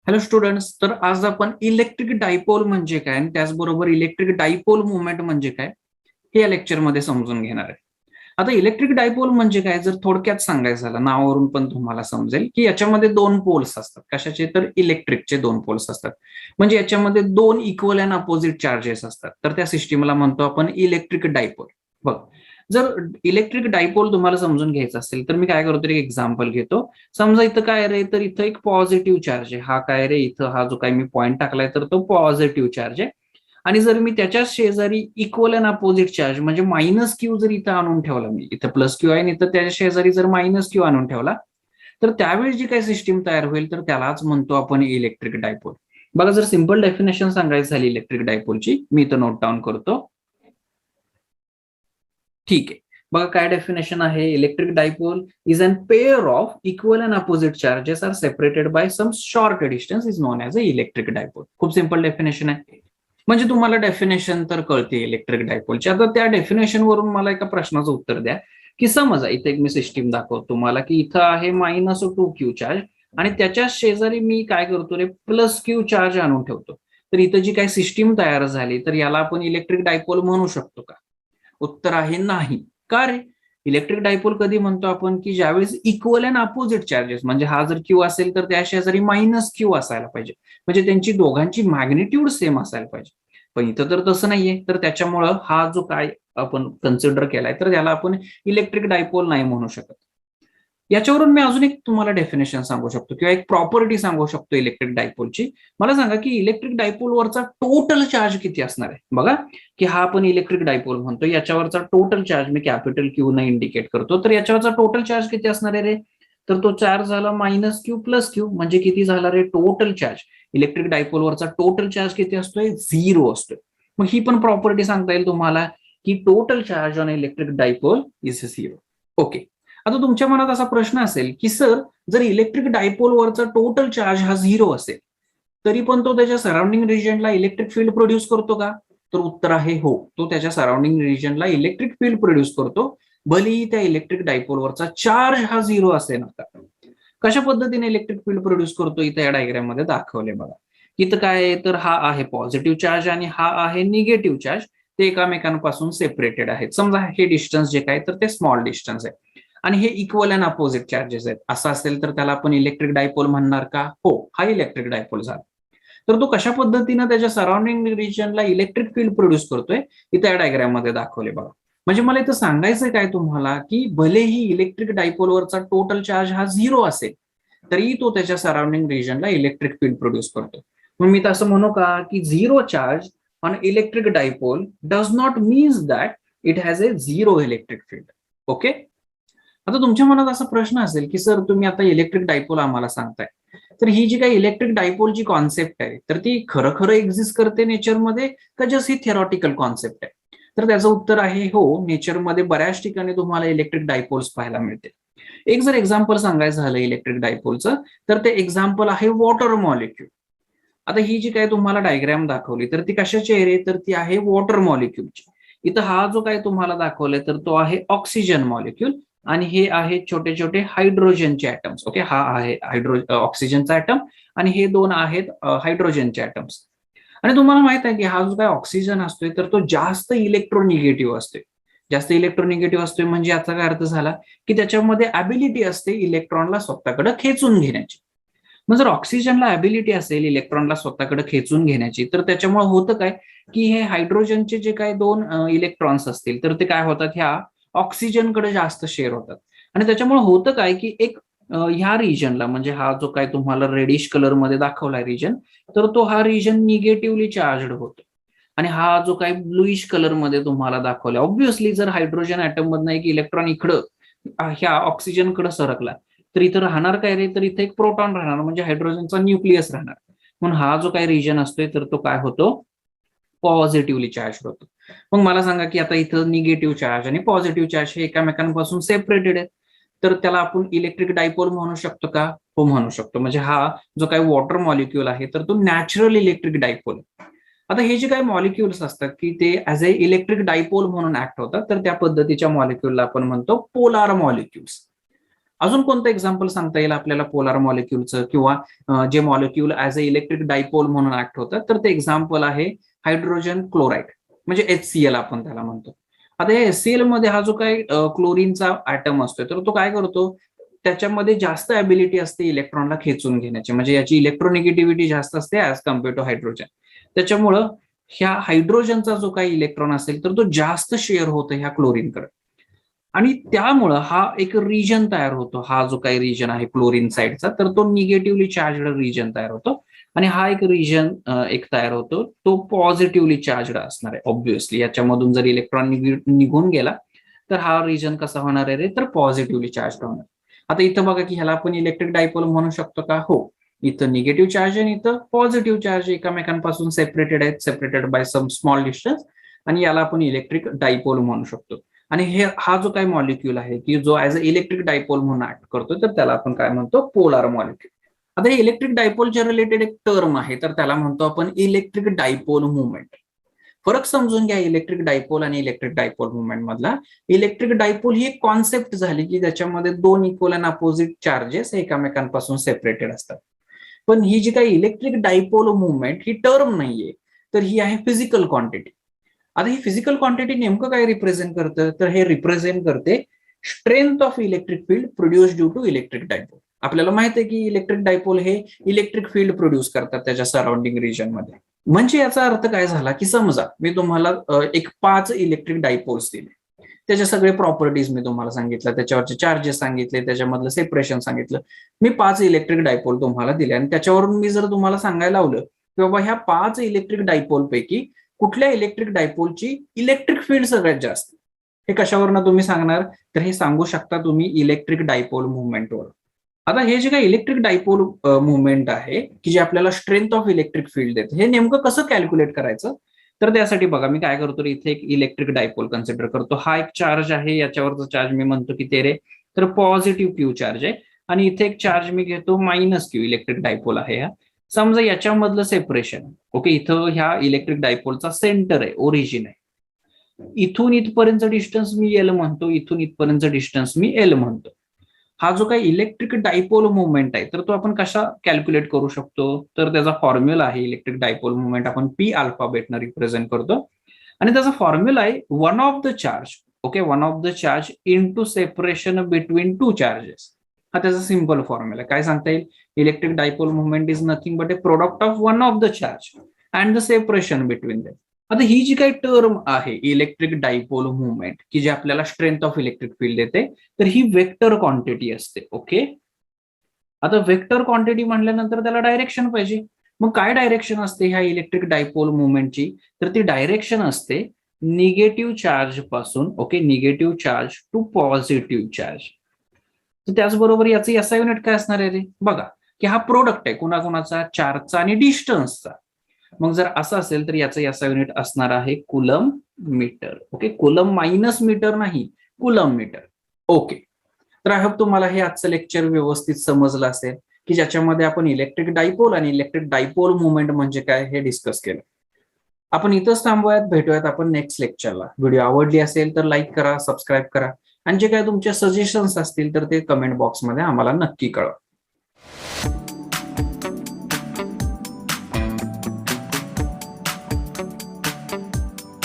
Hello students, तर आज आपण इलेक्ट्रिक डायपोल म्हणजे काय आणि त्याचबरोबर इलेक्ट्रिक डायपोल मुवमेंट म्हणजे काय हे या लेक्चरमध्ये समजून घेणार आहे. आता इलेक्ट्रिक डायपोल म्हणजे काय, जर थोडक्यात सांगायचं झालं नावावरून पण तुम्हाला समजेल की याच्यामध्ये दोन पोल्स असतात. कशाचे? तर इलेक्ट्रिकचे दोन पोल्स असतात. म्हणजे याच्यामध्ये दोन इक्वल अँड अपोजिट चार्जेस असतात. तर त्या सिस्टीमला म्हणतो आपण इलेक्ट्रिक डायपोल. बघ, जर इलेक्ट्रिक डायपोल तुम्हाला समजून घ्यायचं असेल तर मी काय करतो, एक एक्झाम्पल घेतो. समजा इथं काय रे, तर इथं एक पॉझिटिव्ह चार्ज आहे. हा काय रे, इथं हा जो काही मी पॉईंट टाकलाय तर तो पॉझिटिव्ह चार्ज आहे. आणि जर मी त्याच्या शेजारी इक्वल अँड अपोजिट चार्ज म्हणजे मायनस क्यू जर इथं आणून ठेवला, मी इथं प्लस क्यू आहे आणि इथं त्याच्या शेजारी जर मायनस क्यू आणून ठेवला, तर त्यावेळी जी काही सिस्टीम तयार होईल तर त्यालाच म्हणतो आपण इलेक्ट्रिक डायपोल. बघा, जर सिंपल डेफिनेशन सांगायची झाली इलेक्ट्रिक डायपोलची, मी इथं नोट डाऊन करतो. ठीक आहे, बघा काय डेफिनेशन आहे. Electric dipole is an pair of equal and opposite charges are separated by some short distance is known as a electric dipole. खूप सिंपल डेफिनेशन आहे. म्हणजे तुम्हाला डेफिनेशन तर कळते इलेक्ट्रिक डायपोलची. आता त्या डेफिनेशन वरून मला एका प्रश्नाचं उत्तर द्या की समजा इथे एक मी सिस्टीम दाखवतो तुम्हाला की इथं आहे -2 क्यू चार्ज आणि त्याच्या शेजारी मी काय करतो रे, प्लस क्यू चार्ज आणून ठेवतो. तर इथं जी काही सिस्टीम तयार झाली तर याला आपण इलेक्ट्रिक डायपोल म्हणू शकतो का? उत्तर आहे नाही. का रे? इलेक्ट्रिक डायपोल कधी म्हणतो आपण की ज्यावेळेस इक्वल अँड अपोजिट चार्जेस, म्हणजे हा जर क्यू असेल तर त्या शेजारी मायनस क्यू असायला पाहिजे, म्हणजे त्यांची दोघांची मॅग्निट्यूड सेम असायला पाहिजे. पण इथं तर तसं नाहीये, तर त्याच्यामुळं हा जो काय आपण कन्सिडर केलाय तर त्याला आपण इलेक्ट्रिक डायपोल नाही म्हणू शकत. याच्यावरून मी अजून एक तुम्हाला डेफिनेशन सांगू शकतो किंवा एक प्रॉपर्टी सांगू शकतो इलेक्ट्रिक डायपोलची. मला सांगा की इलेक्ट्रिक डायपोलवरचा टोटल चार्ज किती असणार आहे. बघा की हा आपण इलेक्ट्रिक डायपोल म्हणतो, याच्यावरचा टोटल चार्ज मी कॅपिटल क्यू न इंडिकेट करतो. तर याच्यावरचा टोटल चार्ज किती असणार आहे रे? तर तो चार्ज झाला -क्यू प्लस क्यू, म्हणजे किती झाला रे टोटल चार्ज. इलेक्ट्रिक डायपोलवरचा टोटल चार्ज किती असतोय? 0 असतोय. मग ही पण प्रॉपर्टी सांगता येईल तुम्हाला की total charge on electric dipole is 0. Okay, आता तुमच्या मनात असा प्रश्न असेल की सर, जर इलेक्ट्रिक डायपोलवरचा टोटल चार्ज हा 0 असेल तरी पण तो त्याच्या सराउंडिंग रिजनला इलेक्ट्रिक फील्ड प्रोड्यूस करतो का? तर उत्तर आहे हो, तो त्याच्या सराउंडिंग रिजनला इलेक्ट्रिक फील्ड प्रोड्यूस करतो, भलेही त्या इलेक्ट्रिक डायपोलवरचा चार्ज हा 0 असेल ना. कशा पद्धतीने इलेक्ट्रिक फील्ड प्रोड्यूस करतो इथं या डायग्राम मध्ये दाखवले बघा. इथं काय आहे, तर हा आहे पॉझिटिव्ह चार्ज आणि हा आहे निगेटिव्ह चार्ज. ते एकमेकांपासून सेपरेटेड आहेत. समजा हे डिस्टन्स जे काय तर ते स्मॉल डिस्टन्स आहे आणि हे इक्वल अँड अपोजिट चार्जेस आहेत. असं असेल तर त्याला आपण इलेक्ट्रिक डायपोल म्हणणार का? हो, हा इलेक्ट्रिक डायपोल झाला. तर तो कशा पद्धतीनं त्याच्या सराउंडिंग रिजनला इलेक्ट्रिक फील्ड प्रोड्यूस करतोय इथे या डायग्राम मध्ये दाखवले बघा. म्हणजे मला इथं सांगायचं काय तुम्हाला की भलेही इलेक्ट्रिक डायपोलवरचा टोटल चार्ज हा 0 असेल तरी तो त्याच्या सराउंडिंग रिजनला इलेक्ट्रिक फील्ड प्रोड्यूस करतो. मग मी तसं म्हणू का की 0 charge on electric dipole does not means that it has a 0 electric field. Okay, आता तुमच्या मनात असा प्रश्न असेल की सर, तुम्ही आता इलेक्ट्रिक डायपोल आम्हाला सांगताय, तर ही जी काही इलेक्ट्रिक डायपोलची कॉन्सेप्ट आहे तर ती खरं खरं एक्झिस्ट करते नेचरमध्ये का जस्ट ही थेरॉटिकल कॉन्सेप्ट आहे? तर त्याचं उत्तर आहे हो, नेचरमध्ये बऱ्याच ठिकाणी तुम्हाला इलेक्ट्रिक डायपोल्स पाहायला मिळते. एक जर एक्झाम्पल सांगायचं झालं इलेक्ट्रिक डायपोलचं तर ते एक्झाम्पल आहे वॉटर मॉलिक्यूल. आता ही जी काही तुम्हाला डायग्राम दाखवली तर ती कशाची आहे रे, तर ती आहे वॉटर मॉलिक्यूलची. इथं हा जो काही तुम्हाला दाखवलाय तर तो आहे ऑक्सिजन मॉलिक्यूल आणि हे आहे छोटे छोटे हायड्रोजनचे ऍटम्स. ओके, हा आहे ऑक्सिजनचा ऍटम आणि हे दोन आहेत हायड्रोजनचे ऍटम्स. आणि तुम्हाला माहित आहे की हा जो काही ऑक्सिजन असतोय तर तो जास्त इलेक्ट्रोनिगेटिव्ह असतोय. जास्त इलेक्ट्रोनिगेटिव्ह असतोय म्हणजे याचा काय अर्थ झाला की त्याच्यामध्ये ॲबिलिटी असते इलेक्ट्रॉनला स्वतःकडे खेचून घेण्याची. मग जर ऑक्सिजनला ॲबिलिटी असेल इलेक्ट्रॉनला स्वतःकडे खेचून घेण्याची, तर त्याच्यामुळे होतं काय की हे हायड्रोजनचे जे काही दोन इलेक्ट्रॉन्स असतील तर ते काय होतात, ह्या ऑक्सिजनकडे जास्त शेअर होतात. आणि त्याच्यामुळे होतं काय की एक ह्या रिजनला, म्हणजे हा जो काय तुम्हाला रेडिश कलर मध्ये दाखवलाय रिजन, तर तो हा रिजन निगेटिव्हली चार्जड होतो. आणि हा जो काही ब्लूइश कलर मध्ये तुम्हाला दाखवला, ऑब्व्हियसली जर हायड्रोजन ऍटम मधनं एक इलेक्ट्रॉन इकडं ह्या ऑक्सिजनकडे सरकला तर इथं राहणार काय रे, तर इथे एक प्रोटॉन राहणार, म्हणजे हायड्रोजनचा न्यूक्लियस राहणार. म्हणून हा जो काही रिजन असतोय तर तो काय होतो, पॉझिटिव्हली चार्ज होतो. मग मला सांगा की आता इथं निगेटिव्ह चार्ज आणि पॉझिटिव्ह चार्ज हे एकमेकांपासून सेपरेटेड आहेत, तर त्याला आपण इलेक्ट्रिक डायपोल म्हणू शकतो का? हो, म्हणू शकतो. म्हणजे हा जो काही वॉटर मॉलिक्यूल आहे तर तो नॅचरल इलेक्ट्रिक डायपोल. आता हे जे काही मॉलिक्युल्स असतात की ते ऍज ए इलेक्ट्रिक डायपोल म्हणून ऍक्ट होतात, तर त्या पद्धतीच्या मॉलिक्युलला आपण म्हणतो पोलार मॉलिक्युल्स. अजून कोणतं एक्झाम्पल सांगता येईल आपल्याला पोलार मॉलिक्युलचं किंवा जे molecule as a electric dipole म्हणून ऍक्ट होतं, तर ते एक्झाम्पल आहे हायड्रोजन क्लोराईड, म्हणजे HCl आपण त्याला म्हणतो. आता या HCl मध्ये हा जो काही क्लोरीनचा ऍटम असतोय, तर तो काय करतो, त्याच्यामध्ये जास्त ॲबिलिटी असते इलेक्ट्रॉनला खेचून घेण्याची, म्हणजे याची इलेक्ट्रोनिगेटिव्हिटी जास्त असते ऍज कम्पेअर टू हायड्रोजन. त्याच्यामुळं ह्या हायड्रोजनचा जो काही इलेक्ट्रॉन असेल तर तो जास्त शेअर होतो ह्या क्लोरीनकडे, आणि त्यामुळं हा एक रिजन तयार होतो. हा जो काही रिजन आहे क्लोरीन साइडचा, तर तो निगेटिव्हली चार्जड रिजन तयार होतो, आणि हा एक रिजन एक तयार होतो, तो पॉझिटिव्हली चार्जड असणार आहे. ऑब्व्हियसली याच्यामधून जर इलेक्ट्रॉन निघून गेला तर हा रिजन कसा होणार आहे रे, तर पॉझिटिव्हली चार्ज होणार. आता इथं बघा की ह्याला आपण इलेक्ट्रिक डायपोल म्हणू शकतो का? हो. इथं निगेटिव्ह चार्ज आणि इथं पॉझिटिव्ह चार्ज एकमेकांपासून सेपरेटेड आहेत, separated by some small distance, आणि याला आपण इलेक्ट्रिक डायपोल म्हणू शकतो. आणि हा जो काही मॉलिक्यूल आहे की जो ऍज अ इलेक्ट्रिक डायपोल म्हणून ऍक्ट करतो, तर त्याला आपण काय म्हणतो, पोलार मॉलिक्यूल. आता हे इलेक्ट्रिक डायपोलच्या रिलेटेड एक टर्म आहे, तर त्याला म्हणतो आपण इलेक्ट्रिक डायपोल मुवमेंट. फरक समजून घ्या इलेक्ट्रिक डायपोल आणि इलेक्ट्रिक डायपोल मुवमेंट मधला. इलेक्ट्रिक डायपोल ही एक कॉन्सेप्ट झाली की त्याच्यामध्ये दोन इक्वल अँड अपोजिट चार्जेस एकमेकांपासून सेपरेटेड असतात. पण ही जी काही इलेक्ट्रिक डायपोल मुवमेंट ही टर्म नाहीये, तर ही आहे फिजिकल क्वांटिटी. आता ही फिजिकल क्वांटिटी नेमकं काय रिप्रेझेंट करतं, तर हे रिप्रेझेंट करते strength of electric field produce due to electric dipole. आपल्याला माहित आहे की इलेक्ट्रिक डायपोल हे इलेक्ट्रिक फील्ड प्रोड्यूस करतात त्याच्या सराउंडिंग रिजन मध्ये. म्हणजे याचा अर्थ काय झाला की समजा मी तुम्हाला एक 5 इलेक्ट्रिक डायपोल्स दिले, त्याच्या सगळे प्रॉपर्टीज मी तुम्हाला सांगितलं, त्याच्यावरचे चार्जेस सांगितले, त्याच्यामधलं सेपरेशन सांगितलं. मी 5 इलेक्ट्रिक डायपोल तुम्हाला दिले, आणि त्याच्यावरून मी जर तुम्हाला सांगायला लावलं की बाबा ह्या 5 इलेक्ट्रिक डायपोल पैकी कुठल्या इलेक्ट्रिक डायपोलची इलेक्ट्रिक फील्ड सगळ्यात जास्त, हे कशावरनं तुम्ही सांगणार, तर हे सांगू शकता तुम्ही इलेक्ट्रिक डायपोल मुवमेंटवर. आता हे जे काही इलेक्ट्रिक डायपोल मुवमेंट आहे की जे आपल्याला स्ट्रेंथ ऑफ इलेक्ट्रिक फील्ड देते, हे नेमकं कसं कॅल्क्युलेट करायचं, तर त्यासाठी बघा मी काय करतो, इथे एक इलेक्ट्रिक डायपोल कन्सिडर करतो. हा एक चार्ज आहे, याच्यावरचा चार्ज मी म्हणतो की ते रे, तर पॉझिटिव्ह क्यू चार्ज आहे, आणि इथे एक चार्ज मी घेतो -Q, इलेक्ट्रिक डायपोल आहे हा. समजा याच्यामधलं सेपरेशन, ओके, इथं ह्या इलेक्ट्रिक डायपोलचा सेंटर आहे, ओरिजिन आहे. इथून इथपर्यंत डिस्टन्स मी एल म्हणतो, इथून इथपर्यंत डिस्टन्स मी एल म्हणतो. हा जो काही इलेक्ट्रिक डायपोल मुवमेंट आहे, तर तो आपण कशा कॅल्क्युलेट करू शकतो, तर त्याचा फॉर्म्युला आहे इलेक्ट्रिक डायपोल मुवमेंट आपण P अल्फाबेटनं रिप्रेझेंट करतो, आणि त्याचा फॉर्म्युला आहे one of the charge, okay, one of the charge into separation between two charges. हा त्याचा सिंपल फॉर्म्युला. काय सांगता येईल, electric dipole movement is nothing but A product of one of the charge and the separation between them. आता ही जी काही term आहे electric dipole movement की जे आपल्याला स्ट्रेंथ ऑफ इलेक्ट्रिक फील्ड देते, तर ही वेक्टर क्वांटिटी असते. ओके, आता वेक्टर क्वांटिटी म्हटल्यानंतर त्याला डायरेक्शन पाहिजे. मग काय डायरेक्शन असते ह्या इलेक्ट्रिक डायपोल मुवमेंटची, तर ती डायरेक्शन असते निगेटिव्ह चार्ज पासून, okay, negative charge to positive charge. तर त्याचबरोबर याचं SI युनिट काय असणार आहे रे, बघा की हा प्रोडक्ट आहे कुणाकुणाचा, चार्जचा आणि डिस्टन्सचा. मग जर असं असेल तर याचं SI युनिट असणार आहे coulomb metre. Okay, coulomb minus metre नाही, कुलम मीटर. ओके, तर आय होप तुम्हाला हे आजचं लेक्चर व्यवस्थित समजलं असेल की ज्याच्यामध्ये आपण इलेक्ट्रिक डायपोल आणि इलेक्ट्रिक डायपोल मुवमेंट म्हणजे काय हे डिस्कस केलं. आपण इथंच थांबूयात, भेटूयात आपण नेक्स्ट लेक्चरला. व्हिडिओ आवडली असेल तर लाईक करा, सबस्क्राईब करा, आणि जे काय तुमचे सजेशन्स असतील तर ते कमेंट बॉक्समध्ये आम्हाला नक्की कळवा.